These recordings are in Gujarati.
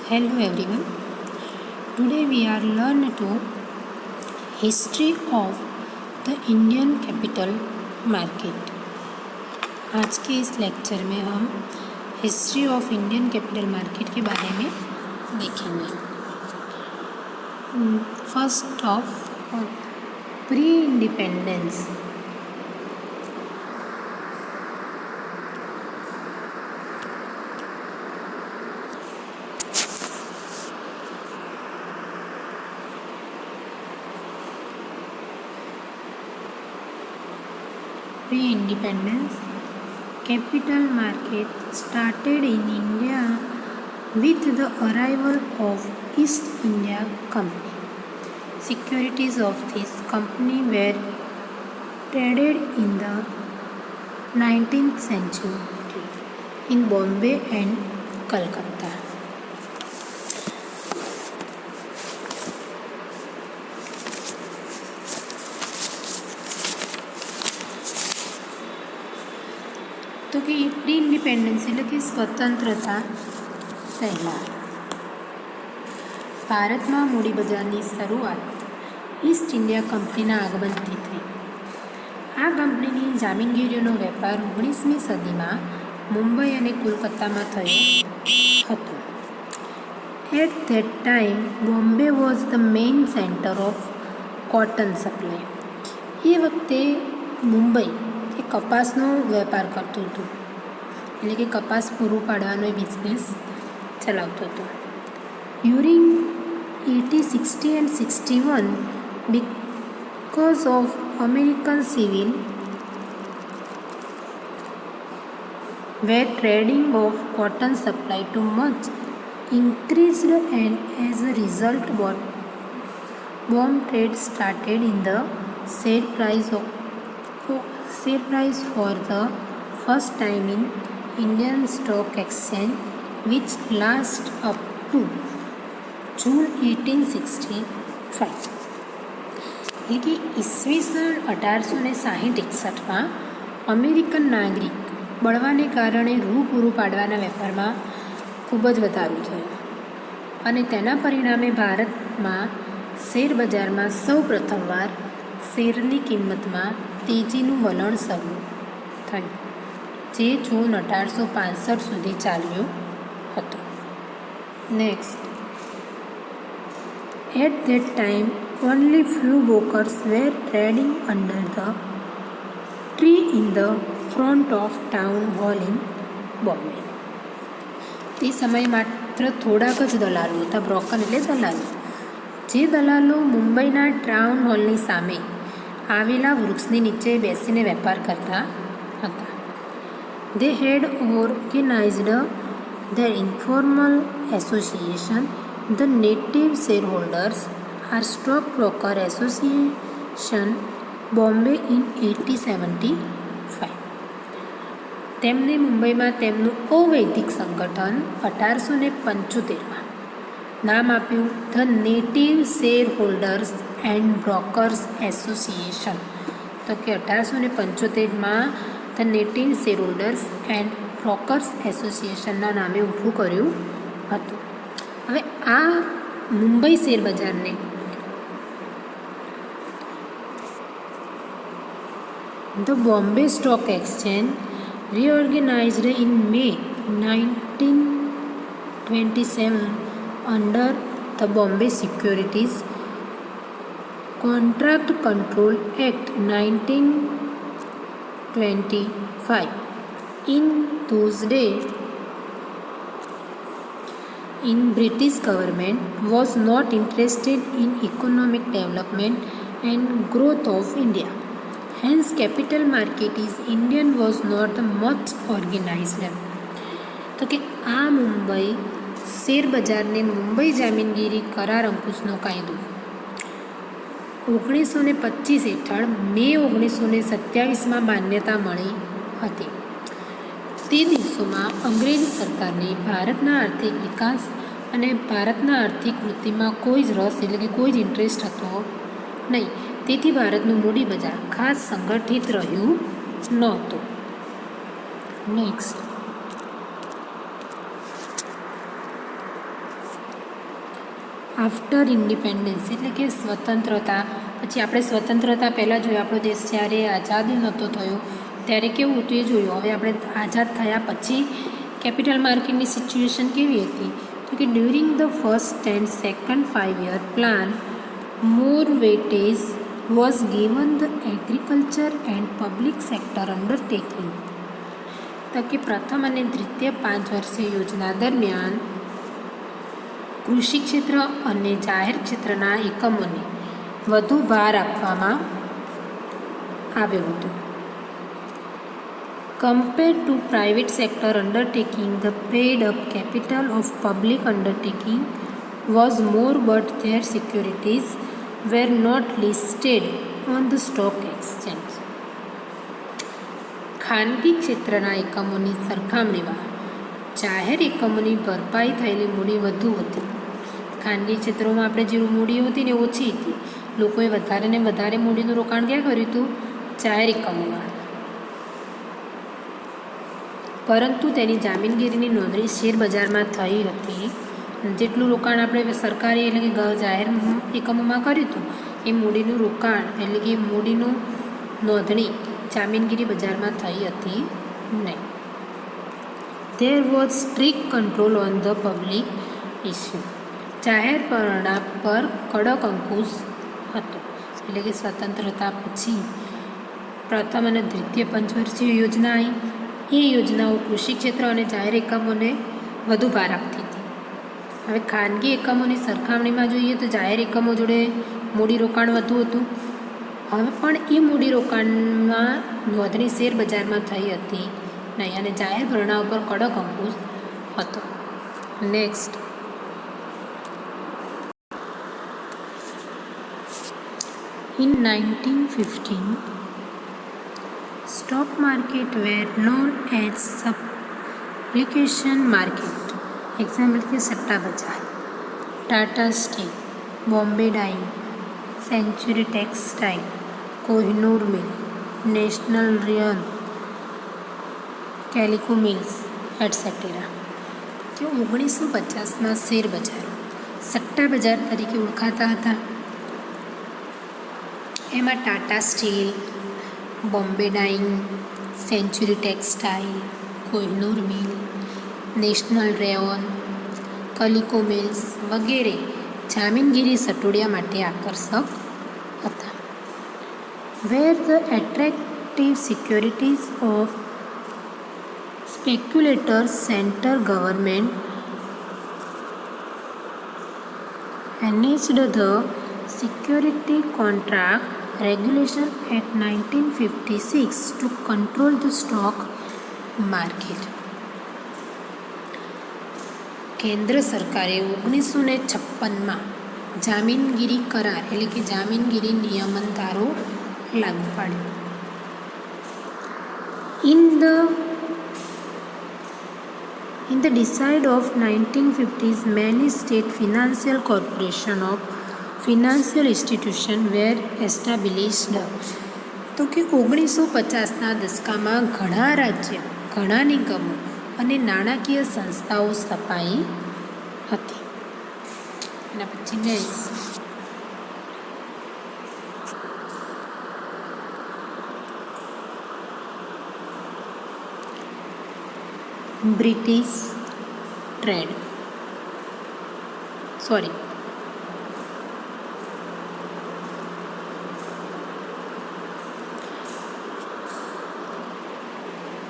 Hello everyone. Today we are learn to history of the Indian capital market. आज के इस लेक्चर में हम history of Indian capital market के बारे में देखेंगे. First of pre independence. Pre-independence capital market started in India with the arrival of East India Company. Securities of this company were traded in the 19th century in Bombay and Calcutta. તો કે પ્રી ઇન્ડિપેન્ડન્સ એટલે કે સ્વતંત્રતા પહેલાં ભારતમાં મૂડી બજારની શરૂઆત ઈસ્ટ ઇન્ડિયા કંપનીના આગમનથી થઈ. આ કંપનીની જામીનગીરીઓનો વેપાર 19મી સદીમાં મુંબઈ અને કોલકાતામાં થયો હતો. At that time Bombay was the main centre of cotton supply. એ વખતે મુંબઈ એ કપાસનો વેપાર કરતું હતું, એટલે કે કપાસ પૂરું પાડવાનો એ બિઝનેસ ચલાવતો હતો. During 1860 and 61, because of American civil war, trading of cotton supply too much increased, and as a result bomb trade started in the share price for the first time in Indian Stock Exchange, which last up to June 1865. એટલે કે ઈસવીસન 1860-61માં અમેરિકન નાગરિક બળવાને કારણે રૂ પૂરું પાડવાના વેપારમાં ખૂબ જ વધારો થયો, અને તેના પરિણામે ભારતમાં શેર બજારમાં સૌ પ્રથમવાર શેરની કિંમતમાં તેજીનું વલણ શરૂ થયું, જે જૂન 1865 સુધી ચાલ્યું હતું. Next, at that time only few brokers were trading under the tree in the front of town hall in Bombay. તે સમયે માત્ર થોડાક જ દલાલો હતા. બ્રોકર એટલે દલાલો. જે દલાલો મુંબઈના ટાઉન હોલની સામે આવેલા વૃક્ષની નીચે બેસીને વેપાર કરતા હતા. They had organized their informal association, the Native Shareholders or Stockbroker Association, Bombay in 1875. તેમને મુંબઈમાં તેમનું અવૈધિક સંગઠન 1875માં નામ આપ્યું the native share holders and brokers association. તો કે 1875માં the native share holders and brokers એસોસિએશનના નામે ઊભું કર્યું હતું. હવે આ મુંબઈ શેર બજારને the Bombay stock exchange reorganized in May 1927 under the Bombay Securities Contract Control Act 1925. In those days, British government was not interested in economic development and growth of India. Hence, capital market is Indian was not much organized. તો કે આ મુંબઈ શેર બજારને મુંબઈ જામીનગીરી કરાર અંકુશનો કાયદો 1925 હેઠળ મે 1927માં માન્યતા મળી હતી. તે દિવસોમાં અંગ્રેજ સરકારને ભારતના આર્થિક વિકાસ અને ભારતના આર્થિક વૃદ્ધિમાં કોઈ જ રસ એટલે કે કોઈ જ ઇન્ટરેસ્ટ હતો નહીં. તેથી ભારતનું મૂડી બજાર ખાસ સંગઠિત રહ્યું નહોતું. નેક્સ્ટ, આફ્ટર ઇન્ડિપેન્ડન્સ એટલે કે સ્વતંત્રતા પછી આપણે સ્વતંત્રતા પહેલાં જોયું આપણો દેશ જ્યારે આઝાદ નહોતો થયો ત્યારે કેવું હતું એ જોયું. હવે આપણે આઝાદ થયા પછી કેપિટલ માર્કેટની સિચ્યુએશન કેવી હતી તો કે during the first and second 5-year plan more weightage was given the agriculture and public sector undertaking. તો કે પ્રથમ અને દ્વિતીય 5 વર્ષીય યોજના દરમિયાન કૃષિ ક્ષેત્ર અને જાહેર ક્ષેત્રના એકમોને વધુ ભાર આપવામાં આવ્યો હતો. Compared to private sector undertaking the paid up capital of public undertaking was more but their securities were not listed on the stock exchange. ખાનગી ક્ષેત્રના એકમોની સરખામણીમાં જાહેર એકમોની ભરપાઈ થયેલી મૂડી વધુ હતી. ખાનગી ક્ષેત્રોમાં આપણે જે મૂડી હતી ને ઓછી હતી. લોકોએ વધારે ને વધારે મૂડીનું રોકાણ ક્યાં કર્યું હતું? જાહેર એકમોમાં. પરંતુ તેની જામીનગીરીની નોંધણી શેર બજારમાં થઈ હતી. જેટલું રોકાણ આપણે સરકારી એટલે કે જાહેર એકમોમાં કર્યું હતું એ મૂડીનું રોકાણ એટલે કે મૂડીનું નોંધણી જામીનગીરી બજારમાં થઈ હતી નહીં. There was strict control on the public issue. જાહેર પરણા પર કડક અંકુશ હતો. એટલે કે સ્વતંત્રતા પછી પ્રથમ અને દ્વિતીય પંચવર્ષીય યોજના આવી. એ યોજનાઓ કૃષિ ક્ષેત્ર અને જાહેર એકમોને વધુ ભાર આપતી હતી. હવે ખાનગી એકમોની સરખામણીમાં જોઈએ તો જાહેર એકમો જોડે મૂડીરોકાણ વધુ હતું. હવે પણ એ મૂડીરોકાણમાં નોંધણી શેર બજારમાં થઈ હતી નહીં અને જાહેર ભરણા ઉપર કડક અંકુશ હતો. Next, in 1915 stock market were known as subplication market. Example કે સટ્ટા બજાર. Tata steel, Bombay dying, century textile, Kohinoor મિલ, National Rayon, Calico Mills etcetera. કે 1950માં શેર બજારો સટ્ટા બજાર તરીકે ઓળખાતા હતા. એમાં Tata steel, Bombay dying, century textile, Kohinoor મિલ, નેશનલ રેયોન, કલિકો મિલ્સ વગેરે જામીનગીરી સટોડિયા માટે આકર્ષક હતા. Were the attractive securities of speculators centre government enacted the Security Contract Regulation Act 1956 to control the stock market. કેન્દ્ર સરકારે 1956માં જામીનગીરી કરાર એટલે કે જામીનગીરી નિયમન ધારો લાગુ પાડ્યો. In the decade of 1950s, many state financial corporations of financial institutions were established. તો કે 1950ના દશકામાં ઘણા રાજ્ય, ઘણા નિગમો અને નાણાકીય સંસ્થાઓ સ્થપાઈ હતી. એના પછી next, British trade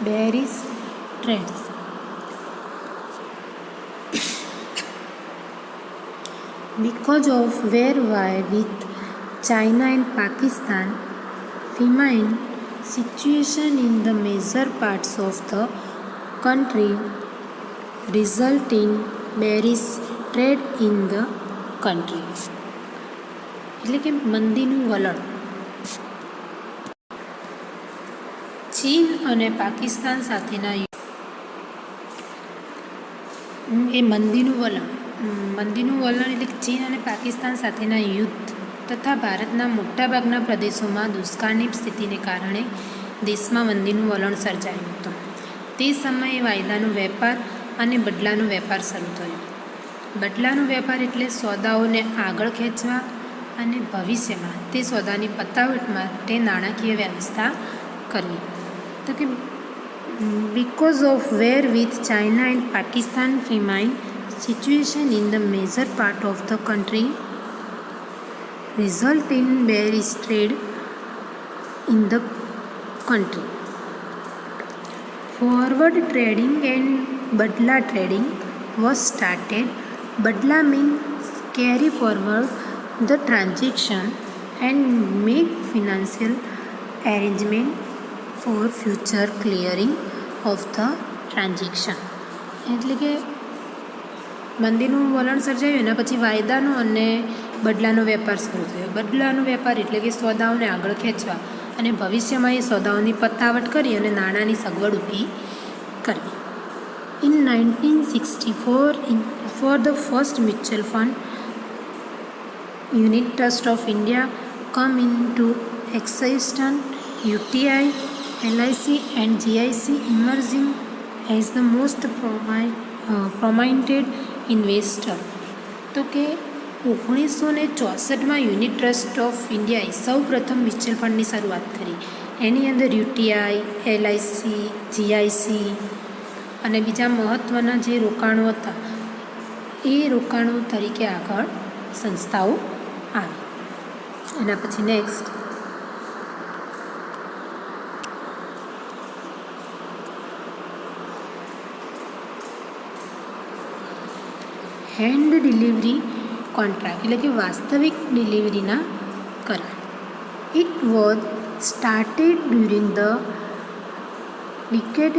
barriers trades. Because of their war with China and Pakistan, famine situation in the major parts of the country result in bearish trade in the country. એટલે કે મંદીનું વલણ. ચીન અને પાકિસ્તાન સાથેના મંદીનું વલણ એટલે કે ચીન અને પાકિસ્તાન સાથેના યુદ્ધ તથા ભારતના મોટાભાગના પ્રદેશોમાં દુષ્કાળની સ્થિતિને કારણે દેશમાં મંદીનું વલણ સર્જાયું હતું. તે સમયે વાયદાનો વેપાર અને બદલાનો વેપાર શરૂ થયો. બદલાનો વેપાર એટલે સોદાઓને આગળ ખેંચવા અને ભવિષ્યમાં તે સોદાની પતાવટ માટે નાણાકીય વ્યવસ્થા કરવી. તો કે because of war with China and Pakistan, famine situation in the major part of the country result in bearish trade in the country. Forward trading and badla trading was started. Badla means carry forward the transaction and make financial arrangement for future clearing of the transaction. એટલે કે મંદીનું વલણ સર્જાયું એના પછી વાયદાનો અને બદલાનો વેપાર શરૂ થયો. બદલાનો વેપાર એટલે કે સોદાઓને આગળ ખેંચવા અને ભવિષ્યમાં એ સોદાઓની પતાવટ કરી અને નાણાંની સગવડ ઊભી કરવી. In 1964, for the first mutual fund unit trust of India come into existence, UTI, LIC and GIC emerging as the most prominent investor. તો કે 1964માં યુનિટ ટ્રસ્ટ ઓફ ઇન્ડિયાએ સૌ પ્રથમ મ્યુચ્યુઅલ ફંડની શરૂઆત કરી. એની અંદર યુટીઆઈ, એલઆઈસી, જીઆઈસી અને બીજા મહત્ત્વના જે રોકાણો હતા એ રોકાણો તરીકે આગળ સંસ્થાઓ આવી. એના પછી નેક્સ્ટ હેન્ડ ડિલિવરી કોન્ટ્રાક્ટ એટલે કે વાસ્તવિક ડિલિવરીના કરાર. It was started during the decade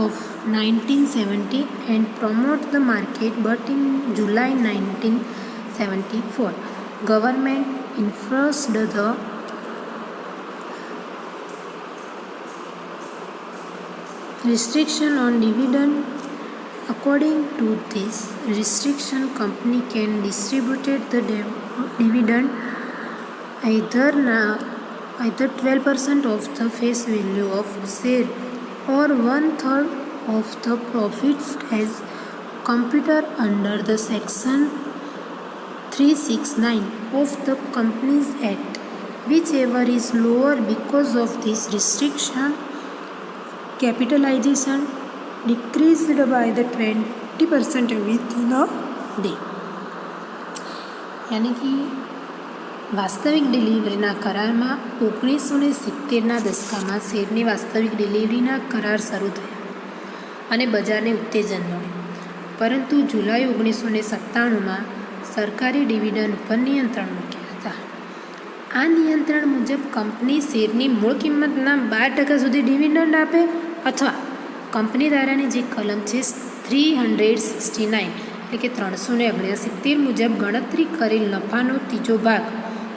of 1970 and promote the market, but in July 1974 government enforced the restriction on dividend. According to this restriction, company can distribute the dividend either 12% of the face value of share or 1/3 of the profits as computed under the section 369 of the Companies Act, whichever is lower. Because of this restriction, capitalization decreased by the 20% within a day. यानी कि વાસ્તવિક ડિલિવરીના કરારમાં 1970ના દશકામાં શેરની વાસ્તવિક ડિલિવરીના કરાર શરૂ થયા અને બજારને ઉત્તેજન મળ્યું. પરંતુ જુલાઈ 1997માં સરકારી ડિવિડન્ડ ઉપર નિયંત્રણ મૂક્યા હતા. આ નિયંત્રણ મુજબ કંપની શેરની મૂળ કિંમતના 12% સુધી ડિવિડન્ડ આપે અથવા કંપની ધારાની જે કલમ છે 369 એટલે કે 369 મુજબ ગણતરી કરેલ નફાનો ત્રીજો ભાગ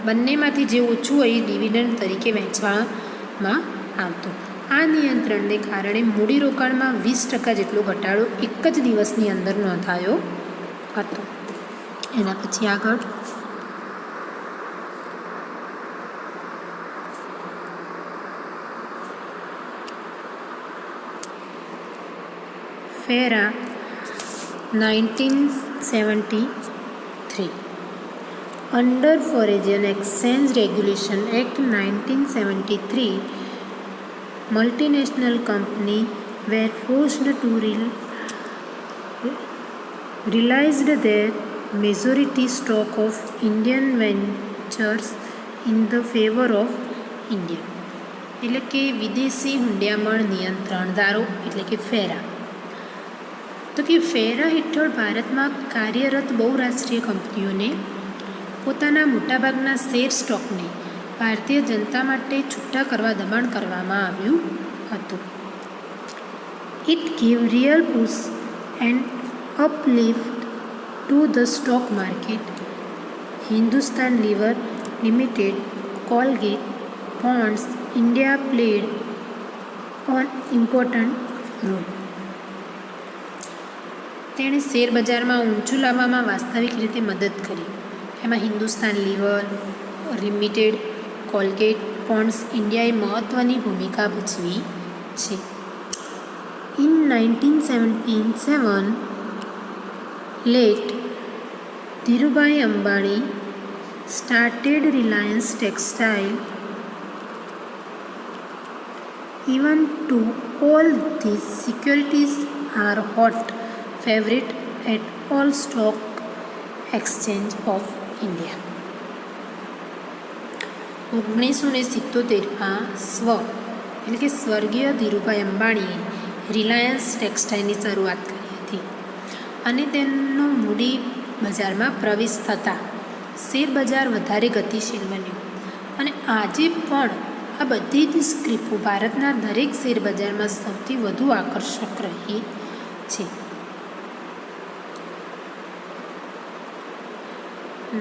બંનેમાંથી જે ઓછું હોય એ ડિવિડન્ડ તરીકે વહેંચવામાં આવતો. આ નિયંત્રણને કારણે મૂડીરોકાણમાં 20% જેટલો ઘટાડો એક જ દિવસની અંદર નોંધાયો હતો. એના પછી આગળ ફેરા 1973 Under Foreign Exchange Regulation Act 1973, multinational companies were forced to realize their majority stock of Indian ventures in the favor of India. એટલે કે વિદેશી હુંડિયામણ નિયંત્રણદારો એટલે કે ફેરા. તો કે ફેરા હેઠળ ભારતમાં કાર્યરત બહુરાષ્ટ્રીય કંપનીઓને પોતાના મોટાભાગના શેર સ્ટોકને ભારતીય જનતા માટે છૂટા કરવા દબાણ કરવામાં આવ્યું હતું. It give real push and uplift to the stock market. Hindustan lever limited, Colgate, Pond's India played on important role. તેણે શેર બજારમાં ઊંચું લાવવામાં વાસ્તવિક રીતે મદદ કરી. એમાં Hindustan lever limited, Colgate, Pond's ઇન્ડિયાએ મહત્ત્વની ભૂમિકા ભજવી છે. In 1977 late Dhirubhai Ambani started Reliance Textile. Even to all these securities are hot favorite at all stock exchange of India. 1977માં એટલે કે સ્વર્ગીય ધીરુભાઈ અંબાણીએ રિલાયન્સ ટેક્સટાઇલની શરૂઆત કરી હતી અને તેનો મૂડી બજારમાં પ્રવેશ થતાં શેર બજાર વધારે ગતિશીલ બન્યું અને આજે પણ આ બધી જ સ્ક્રીપો ભારતના દરેક શેર બજારમાં સૌથી વધુ આકર્ષક રહી છે.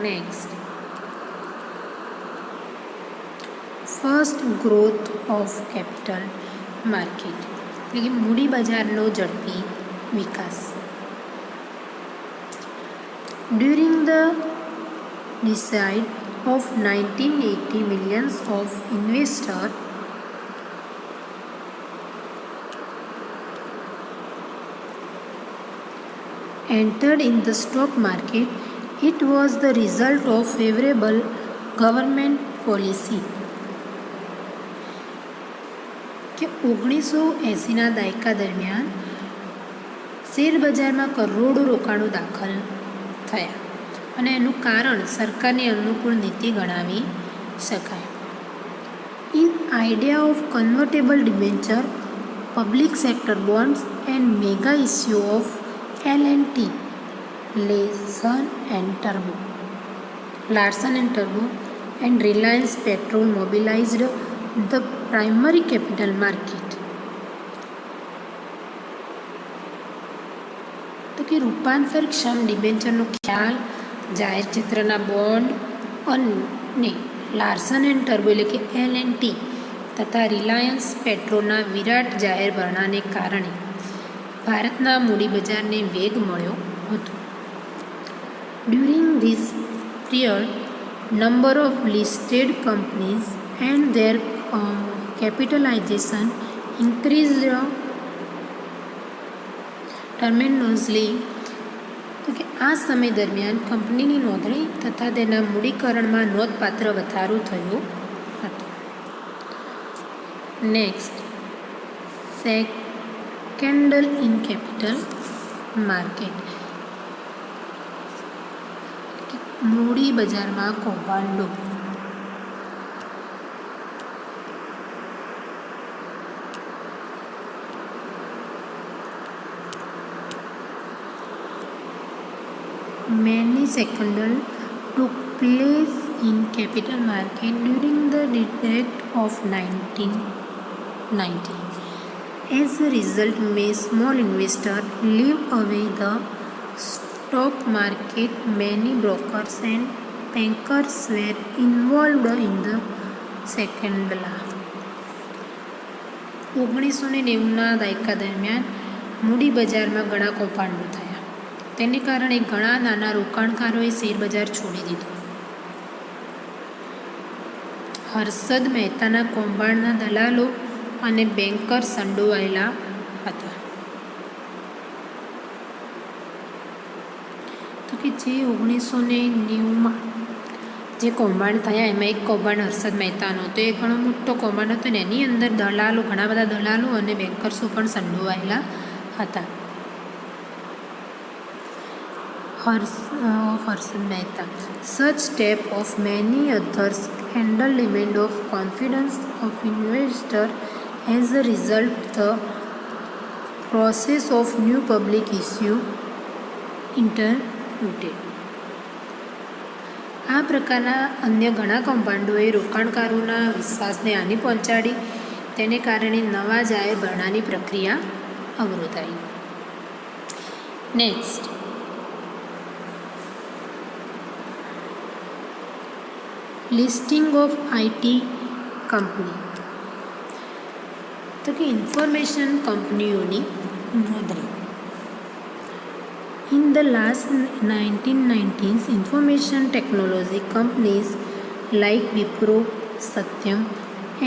Next, first growth of capital market એટલે કે મૂડી બજારનો ઝડપી વિકાસ. During the decade of 1980, millions of investors entered in the stock market. It was the result of favorable government policy. કે 1980ના દાયકા દરમિયાન શેર બજારમાં કરોડો રોકાણો દાખલ થયા અને એનું કારણ સરકારની અનુકૂળ નીતિ ગણાવી શકાય. In idea of convertible debenture, public sector bonds and mega issue of L&T, Larsen and Toubro and Reliance Petrol mobilized the primary capital market. તો કે રૂપાંતરક્ષમ ડિબેન્ચરનો ખ્યાલ જાહેર ક્ષેત્રના બોન્ડ અને લાર્સન એન્ડ ટર્બો એટલે કે L&T તથા રિલાયન્સ પેટ્રોલના વિરાટ જાહેર ભરણાને કારણે ભારતના મૂડી બજારને વેગ મળ્યો હતો. During this period, number of listed companies and their capitalization increased tremendously. તો કે આ સમય દરમિયાન કંપનીની નોંધણી તથા તેના મૂડીકરણમાં નોંધપાત્ર વધારો થયો હતો. નેક્સ્ટ, સેકન્ડલ ઇન કેપિટલ માર્કેટ મૂડી બજારમાં કૌભાંડો. Many scandal took place in capital market during the decade of 1990. As a result, many small investors leave away the stock market. Many brokers and bankers were involved in the scandal. 1990ના દાયકા દરમિયાન મૂડી બજારમાં ઘણા કૌભાંડો થયા. તેને કારણે ઘણા નાના રોકાણકારોએ શેરબજાર છોડી દીધું. હર્ષદ મહેતાના કૌભાંડના દલાલો અને બેન્કર સંડોવાયેલા હતા. તો કે જે 1990માં જે કૌભાંડ થયા એમાં એક કૌભાંડ હર્ષદ મહેતાનો હતો. એ ઘણો મોટો કૌભાંડ હતો ને એની અંદર દલાલો, ઘણા બધા દલાલો અને બેન્કર્સો પણ સંડોવાયેલા હતા. Harshad Mehta. Such step of many others undermined of confidence of investor. As a result, the process of new public issue interrupted. આ પ્રકારના અન્ય ઘણા કૌભાંડોએ રોકાણકારોના વિશ્વાસને હાનિ પહોંચાડી. તેને કારણે નવા જાહેર ભરણાની પ્રક્રિયા અવરોધાઈ. Next, listing of IT company. તો કે ઇન્ફોર્મેશન કંપનીઓની નોંધણી. In the last 1990s, information technology companies like Wipro, Satyam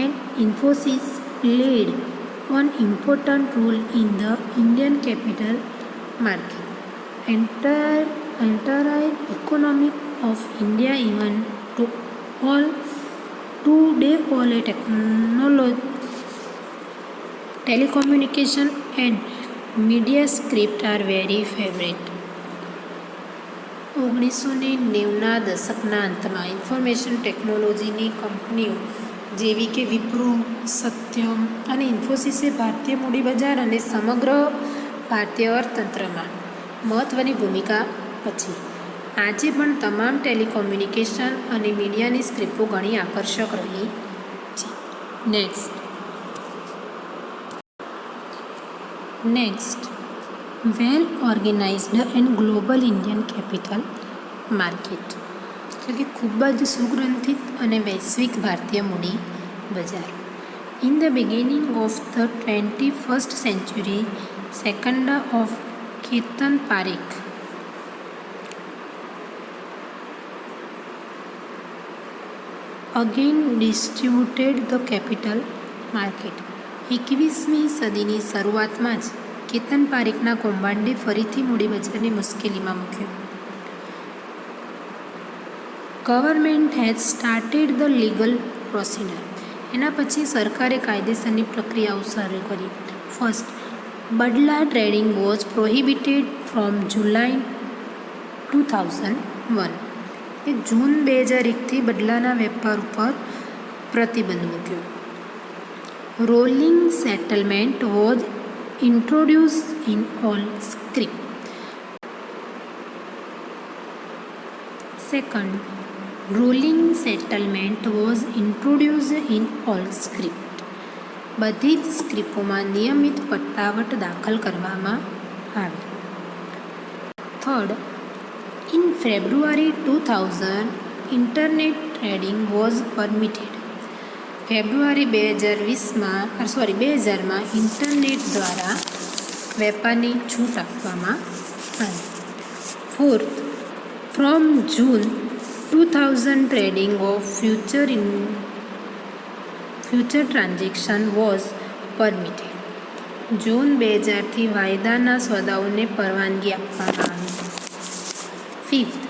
and Infosys played an important role in the Indian capital market. Entire economic of India even today all a telecommunication and media script are very favorite. 1990ના દશકના અંતમાં ઇન્ફોર્મેશન ટેકનોલોજીની કંપનીઓ જેવી કે વિપ્રો, સત્યમ અને ઇન્ફોસિસે ભારતીય મૂડી બજાર અને સમગ્ર ભારતીય અર્થતંત્રમાં મહત્ત્વની ભૂમિકા ભજવી. આજે પણ તમામ ટેલિકોમ્યુનિકેશન અને મીડિયાની સ્ક્રિપ્ટો ઘણી આકર્ષક રહી છે. Next well organised and global Indian capital market, એટલે કે ખૂબ જ સુગ્રંથિત અને વૈશ્વિક ભારતીય મૂડી બજાર. In the beginning of the 21st century, second of Ketan Parekh again distributed the capital market. 21મી સદીની શરૂઆતમાં જ કેતન પારેખના કૌભાંડે ફરીથી મૂડી બજારની મુશ્કેલીમાં મૂક્યું. Government has started the legal procedure. એના પછી સરકારે કાયદેસરની પ્રક્રિયાઓ શરૂ કરી. First, badla trading was prohibited from July 2001. એ જૂન 2001થી બદલાના વેપાર ઉપર પ્રતિબંધ મૂક્યો. Rolling settlement was introduce in all script. Second, rolling settlement was introduced in all script. બધી જ સ્ક્રિપ્ટોમાં નિયમિત પટ્ટાવટ દાખલ કરવામાં આવી. Third, in February 2000 internet trading was permitted. ફેબ્રુઆરી 2000માં ઇન્ટરનેટ દ્વારા વેપારની છૂટ આપવામાં આવી. Fourth, from June 2000 trading of future transaction was permitted. જૂન 2000થી વાયદાના સોદાઓને પરવાનગી આપવામાં આવી. Fifth,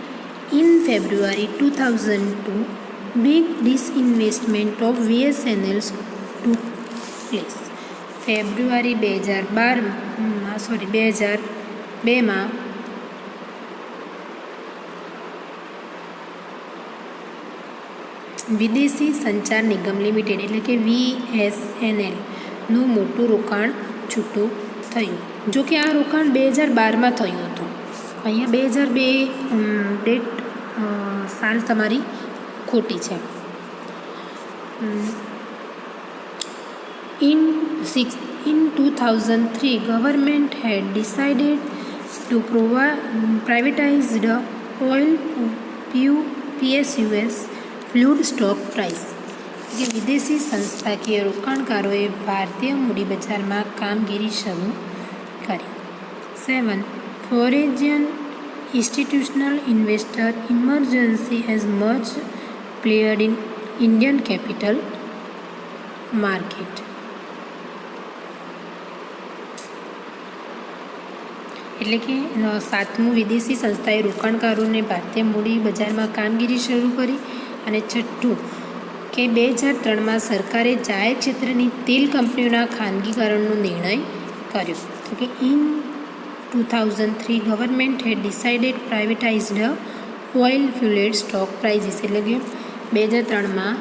in February 2002 big disinvestment of BSNL took place. ફેબ્રુઆરી 2002માં વિદેશી સંચાર નિગમ લિમિટેડ એટલે કે VSNLનું મોટું રોકાણ છૂટું થયું. જો કે આ રોકાણ 2012માં થયું હતું. અહીંયા 2002 ડેટ સાલ તમારી ખોટી છે. In 2003, government had decided to privatize the oil PSUs fluid stock price. કે વિદેશી સંસ્થાકીય રોકાણકારોએ ભારતીય મૂડી બજારમાં કામગીરી શરૂ કરી. 7. Foreign institutional investor emergency has much played in Indian capital market. એટલે કે 7મું, વિદેશી સંસ્થાએ રોકાણકારોને ભારતીય મૂડી બજારમાં કામગીરી શરૂ કરી. અને 6ઠું કે 2003માં સરકારે જાહેર ક્ષેત્રની તેલ કંપનીઓના ખાનગીકરણનો નિર્ણય કર્યો. તો કે in 2003 government had decided privatized oil fuelled stock prices. એટલે કે 2003માં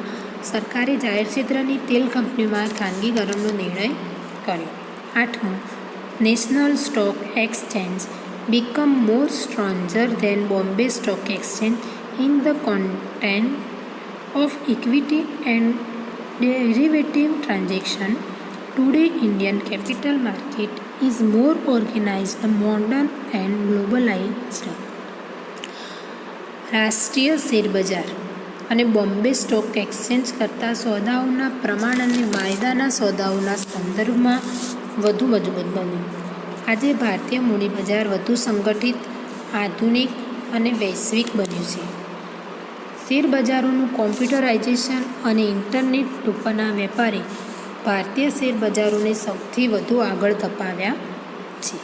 સરકારે જાહેર ક્ષેત્રની તેલ કંપનીઓમાં ખાનગીકરણનો નિર્ણય કર્યો. 8મું, national stock exchange become more stronger than Bombay Stock Exchange in the content of equity and derivative transaction. Today, Indian capital market is more organized, modern and globalized. રાષ્ટ્રીય શેર બજાર અને બોમ્બે સ્ટોક એક્સચેન્જ કરતાં સોદાઓના પ્રમાણ અને વાયદાના સોદાઓના સંદર્ભમાં વધુ મજબૂત બન્યું. આજે ભારતીય મૂડી બજાર વધુ સંગઠિત, આધુનિક અને વૈશ્વિક બન્યું છે. શેર બજારોનું કોમ્પ્યુટરાઇઝેશન અને ઇન્ટરનેટ ઉપરના વેપારે ભારતીય શેર બજારોને સૌથી વધુ આગળ ધપાવ્યા છે.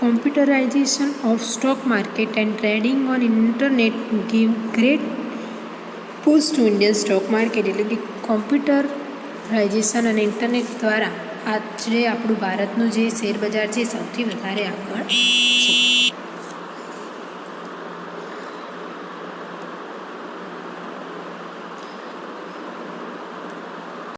Computerization of stock market and trading on internet give great push to Indian stock market. એટલે કે કોમ્પ્યુટરાઇઝેશન અને ઇન્ટરનેટ દ્વારા આજે આપણું ભારતનું જે શેર બજાર છે સૌથી વધારે આગળ છે.